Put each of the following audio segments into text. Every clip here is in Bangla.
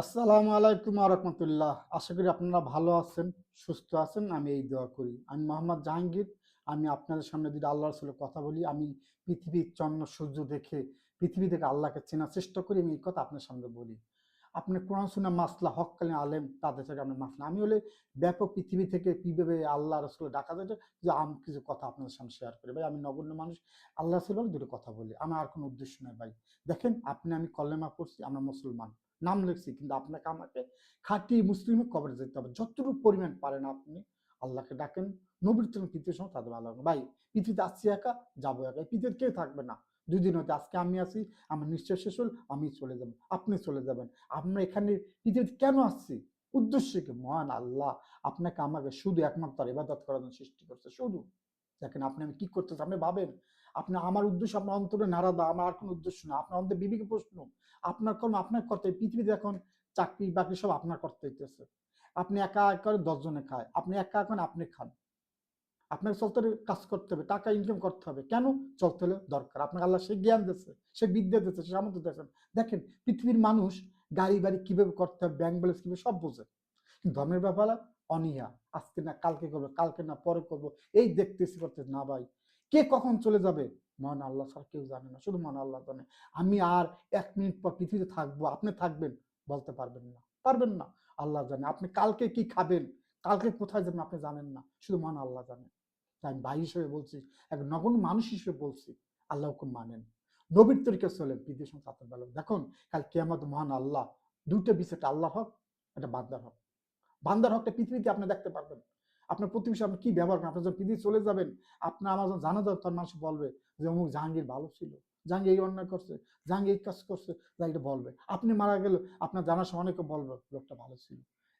আসসালামু আলাইকুম ওয়া রাহমাতুল্লাহ। আশা করি আপনারা ভালো আছেন, সুস্থ আছেন। আমি এই দোয়া করি। আমি মোহাম্মদ জাহাঙ্গীর। আমি আপনাদের সামনে যদি আল্লাহ রাসূলের কথা বলি, আমি পৃথিবীর চন্দ্র সূর্য দেখে, পৃথিবী থেকে আল্লাহকে চেনার চেষ্টা করি। আমি এই কথা আপনার সামনে বলি। আপনি কোরআন সুন্নাহ মাসলা হক্কানি আলেম তাদের থেকে আমরা মাসলা। আমি হলে ব্যাপক পৃথিবী থেকে কিভাবে আল্লাহ রাসূলের ডাকা যায় যে আমি কিছু কথা আপনাদের সামনে শেয়ার করি। ভাই আমি নগণ্য মানুষ। আল্লাহ রাসূল বলে দুটো কথা বলি। আমার আর কোনো উদ্দেশ্য নাই ভাই। দেখেন আমি কলেমা পড়ছি, আমরা মুসলমান। নাম লিখছি, কিন্তু আপনাকে আমাকে খাঁটি মুসলিমের কবরে যেতে হবে। যতটুকু পরিমাণ পারেন আপনি আল্লাহকে ডাকেন। নবীর জন্য পৃথিবীর সময় তাদের ভালো হবে। ভাই পৃথিবীতে আসছি একা, যাবো একা। এই পৃথিবীতে কেউ থাকবে না। 2 দিন হতে আজকে আমি আছি, আমার নিঃশ্বাস শেষ হল, আমি চলে যাব, আপনি চলে যাবেন। আমরা এখানে পৃথিবীতে কেন আসছি? উদ্দেশ্য কি? মহান আল্লাহ আপনাকে আমাকে শুধু একমাত্র তার ইবাদত করার জন্য সৃষ্টি করছে, শুধু। দেখেন আপনি কি করতেছেন, আপনি ভাবেন। আপনি আমার উদ্দেশ্য আপনার অন্তরে নাড়া দেওয়া, আমার আর কোনো উদ্দেশ্য না। আপনার অন্তরে বিবেকে প্রশ্ন, আপনার কর্ম আপনার করতে হবে। পৃথিবীতে এখন চাকরি বাকরি সব আপনার করতে হইতেছে। আপনি একা করেন, 10 জনে খায়। আপনি একা করেন, আপনি খান। আপনাকে চলতে হলে কাজ করতে হবে, টাকা ইনকাম করতে হবে। কেন? চলতে হলে দরকার। আপনাকে আল্লাহ সে জ্ঞান দিচ্ছে, সে বিদ্যা দিচ্ছে, সে সামর্থ্য দিয়েছেন। দেখেন পৃথিবীর মানুষ গাড়ি বাড়ি কিভাবে করতে হবে, ব্যাংক ব্যালেন্স কিভাবে, সব বোঝে। কিন্তু ধর্মের ব্যাপারে অনীহা। আজকে না কালকে করবো, কালকে না পরে করবো, এই দেখতেছি করতেছি না ভাই। কে কখন চলে যাবে মহান আল্লাহ ছাড়া কেউ জানে না, শুধু মহান আল্লাহ জানে। আমি আর 1 মিনিট পর পৃথিবীতে থাকবো, আপনি থাকবেন, বলতে পারবেন না, পারবেন না। আল্লাহ জানে। আপনি কালকে কি খাবেন, কালকে কোথায় যাবেন, আপনি জানেন না, শুধু মহান আল্লাহ জানে। তাই আমি ভাই হিসেবে বলছি, এক নগণ্য মানুষ হিসেবে বলছি, আল্লাহ হুকুম মানেন, নবীর তরিকা চলেন, পৃথিবীর সঙ্গে তাতে ভালো। দেখুন কাল কিয়ামত মহান আল্লাহ দুইটা বিষয়টা, আল্লাহর হক, এটা বান্দার হক। বান্দার হকটা পৃথিবীতে আপনি দেখতে পারবেন। আপনার প্রতিবেশী আপনি কি ব্যবহার করেন, আপনি যখন পৃথিবী চলে যাবেন, আপনার আমার যখন জানা যাবে, তখন মানুষ বলবে যে অমুক জাহাঙ্গীর ভালো ছিল, জাহাঙ্গীর এই অন্যায় করছে, জাহাঙ্গীর এই কাজ করছে, যা এটা বলবে। আপনি মারা গেলে আপনার জানার সময় অনেকে বলবে লোকটা ভালো ছিল।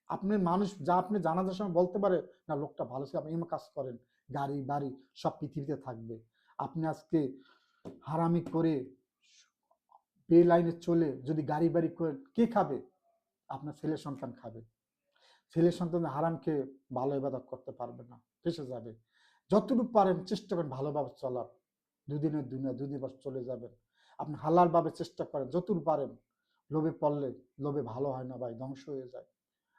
আপনি মানুষ যা আপনি জানাজার সময় বলতে পারে না লোকটা ভালো ছিল, আপনি এমন কাজ করেন, গাড়ি বাড়ি সব পৃথিবীতে থাকবে। আপনি আজকে হারামি করে বে লাইনে চলে যদি গাড়ি বাড়ি করে, কে খাবে? আপনার ছেলে সন্তান খাবে। ছেলে সন্তান হারাম খেয়ে ভালো ইবাদত করতে পারবে না, ফেসে যাবে। যতটুকু পারেন চেষ্টা করেন ভালোভাবে চলার। দুদিনের দুনিয়া, 2 দিন পর চলে যাবেন। আপনি হালাল ভাবে চেষ্টা করেন যতটুকু পারেন। লোভে পড়লে, লোভে ভালো হয় না ভাই, ধ্বংস হয়ে যায়।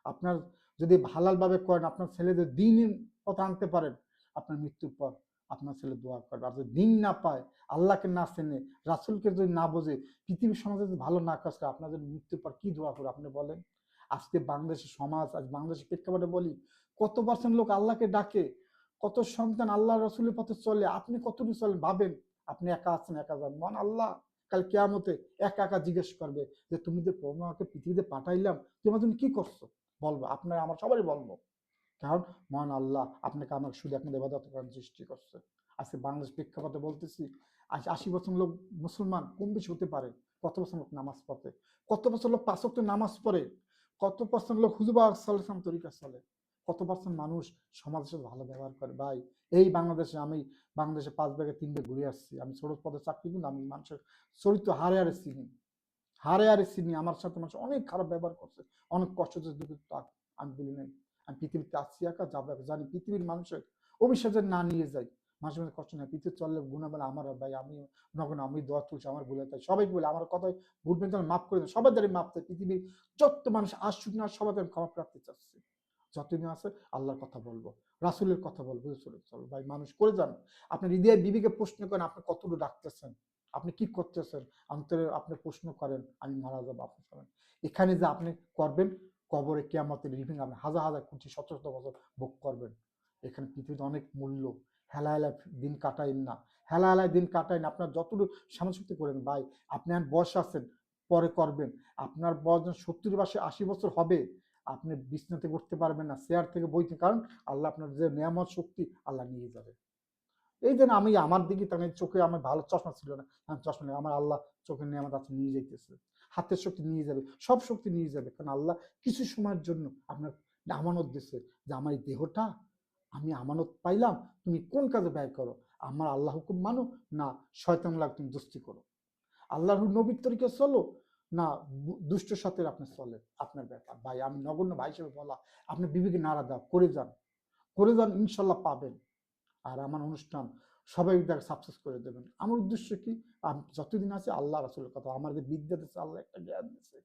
আপনার যদি হালাল ভাবে করেন, আপনার ছেলেদের দিনের পথে আনতে পারেন, আপনার মৃত্যুর পর আপনার ছেলে দোয়া করবে। আর যদি দিন না পায়, আল্লাহকে না চেনে, রাসূলকে যদি না বোঝে, পৃথিবীর সমাজে যদি ভালো না কাজ করে, আপনাদের মৃত্যুর পর কি দোয়া করে আপনি বলেন? আজকে বাংলাদেশের সমাজ, আজ বাংলাদেশের প্রেক্ষাপটে বলি, কত পার্সেন্ট লোক আল্লাহকে ডাকে, কত সন্তান আল্লাহ রসুলের পথে চলে, আপনি কতটুকু চলেন ভাবেন। আপনি একা আছেন, একা যান, মন আল্লাহ কাল কিয়ামতে একা একা জিজ্ঞেস করবে যে তুমি যে আমাকে পৃথিবীতে পাঠাইলাম, তোমার জন্য কি করছো? বলবো আপনার আমার সবারই বলবো। কারণ মহান আল্লাহ আপনাকে আমাকে শুধু আপনাদের ইবাদত করার সৃষ্টি করছে। আজকে বাংলাদেশ প্রেক্ষাপটে বলতেছি, আজ 80% লোক মুসলমান কম বেশি হতে পারে। কত বছর লোক নামাজ পড়ে, কত বছর লোক 5 ওয়াক্ত নামাজ পড়ে, কত পার্সেন্ট লোক হুজুর সাল্লাল্লাহু তরিকা চলে, কত পার্সেন্ট মানুষ সমাজের সাথে ভালো ব্যবহার করে। ভাই এই বাংলাদেশে আমি বাংলাদেশে 5 ভাগে 3 ভাগ ঘুরে আসছি। আমি ছোট পদে চাকরি, কিন্তু আমি মানুষের চরিত্র হারে হারে চিনি, হারে হারে চিনি। আমার সাথে মানুষ অনেক খারাপ ব্যবহার করছে, অনেক কষ্ট দিচ্ছে, দুঃখ তাক আমি বলি নাই। আমি পৃথিবীতে আসছি একা, যাবো একা, জানি পৃথিবীর মানুষের অভিশাপে না নিয়ে যাই, মাঝে মাঝে কষ্ট নেই। পৃথিবী চললে গুণা বলে আমার ভাই, আমি নগণ, আমি দোয়া তুলছি, আমার ভুলে তাই সবাই বলে আমার কথায় ভুলবেন, যেন মাফ করে দেন, সবার দ্বারা মাফ চাই। পৃথিবীর যত মানুষ আসুক না, সবার দ্বারা ক্ষমা প্রার্থী চাচ্ছি। যতদিন আছে আল্লাহর কথা বলবো, রাসূলের কথা বলবো, চলে চলো ভাই, মানুষ করে যান। আপনি হৃদয় বিবিকে প্রশ্ন করেন, আপনি কতটুকু ডাকতেছেন, আপনি কি করতেছেন, অন্তরে আপনি প্রশ্ন করেন, আমি মারা যাবো, আপনি করেন। এখানে যে আপনি করবেন, কবরে কিয়ামতের রিভিং আপনি হাজার হাজার কোটি শত শত বছর ভোগ করবেন। এখানে পৃথিবীতে অনেক মূল্য। হেলা হেলা দিন কাটাইন না, হেলা হেলায় দিন কাটাইন। আপনার যতটুকু সামশক্তি করেন ভাই। আপনি আর বয়স আছেন, পরে করবেন। আপনার বয়স 70 বা 80 বছর হবে, আপনি বিছনা থেকে উঠতে পারবেন না, চেয়ার থেকে বইতে, কারণ আল্লাহ আপনার যে নিয়ামত শক্তি আল্লাহ নিয়ে যাবে। এই যে আমি আমার দিকে তাকাই, চোখে আমার ভালো চশমা ছিল না, চশমা নেই, আমার আল্লাহ চোখের নিয়ামত আছে, নিয়ে যাইতেছে। হাতের শক্তি নিয়ে যাবে, সব শক্তি নিয়ে যাবে, কারণ আল্লাহ কিছু সময়ের জন্য আপনার আমানত দিচ্ছে, যে আমার এই দেহটা আমি আমানত পাইলাম, তুমি কোন কাজে ব্যয় করো, আমার আল্লাহ হুকুম মানো, না শয়তান লাগ তুমি দুস্তি করো, আল্লাহর নবীর তরিকা চলো, না দুষ্ট সাথে আপনি চলে, আপনার ব্যাপার ভাই। আমি নগণ্য ভাই হিসেবে বলা, আপনি বিবেকে নাড়া দাও, করে যান, করে যান, ইনশাল্লাহ পাবেন। আর আমার অনুষ্ঠান সবাই দ্বারা সাকসেস করে দেবেন। আমার উদ্দেশ্য কি? আমি যতদিন আছে আল্লাহ রাসূলের কথা, আমার যে বিদ্যা দিচ্ছে, আল্লাহ একটা জ্ঞান দিচ্ছে,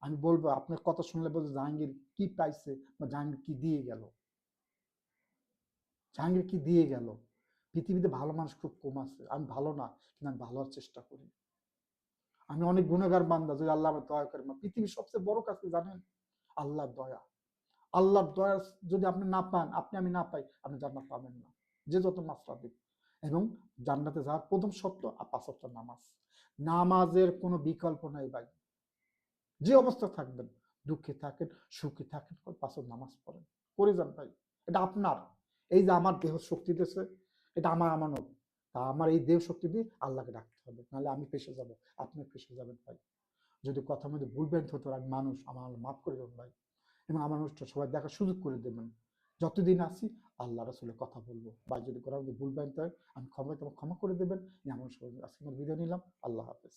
আমি বলবো, আপনার কথা শুনলে বলবো জাহাঙ্গীর কি পাইছে বা জাহাঙ্গীর কি দিয়ে গেল, জাহাঙ্গীর কি দিয়ে গেল। পৃথিবীতে ভালো মানুষ খুব কম আছে, আমি ভালো না কিন্তু আমি ভালো হওয়ার চেষ্টা করি। আমি অনেক গুণাগার বান্দা, যদি আল্লাহ আমার দয়া করে। পৃথিবীর সবচেয়ে বড় কাজ কি জানেন? আল্লাহর দয়া। আল্লাহর দয়া যদি আপনি না পান, আমি না পাই, আপনি জান্নাত পাবেন না, যে যত মাসলা দিন। এবং জান্নাতে যাওয়ার প্রথম শর্ত ৫ ওয়াক্ত নামাজ। নামাজের কোনো বিকল্প নাই ভাই। যে অবস্থা থাকবেন, দুঃখে থাকেন, সুখে থাকেন, ৫ ওয়াক্ত নামাজ পড়েন, করে যান ভাই। এটা আপনার। এই যে আমার দেহ শক্তি দিয়েছে, এটা আমার আমানত। তা আমার এই দেহ শক্তি দিয়ে আল্লাহকে ডাকতে হবে, নাহলে আমি ফেঁসে যাব, আপনি ফেঁসে যাবেন ভাই। যদি কথার মধ্যে ভুল ভ্রান্তি হতো, আমি মানুষ, আমার মাফ করে দেবেন ভাই। এবং আমার অনুষ্ঠান সবাই দেখার সুযোগ করে দেবেন। যতদিন আসি আল্লাহ রাসূলের কথা বলবো ভাই। যদি কোথাও ভুল ভ্রান্তি হয়, আমি ক্ষমা করে দেবেন। এমন সবাই আজকে বিদায় নিলাম। আল্লাহ হাফেজ।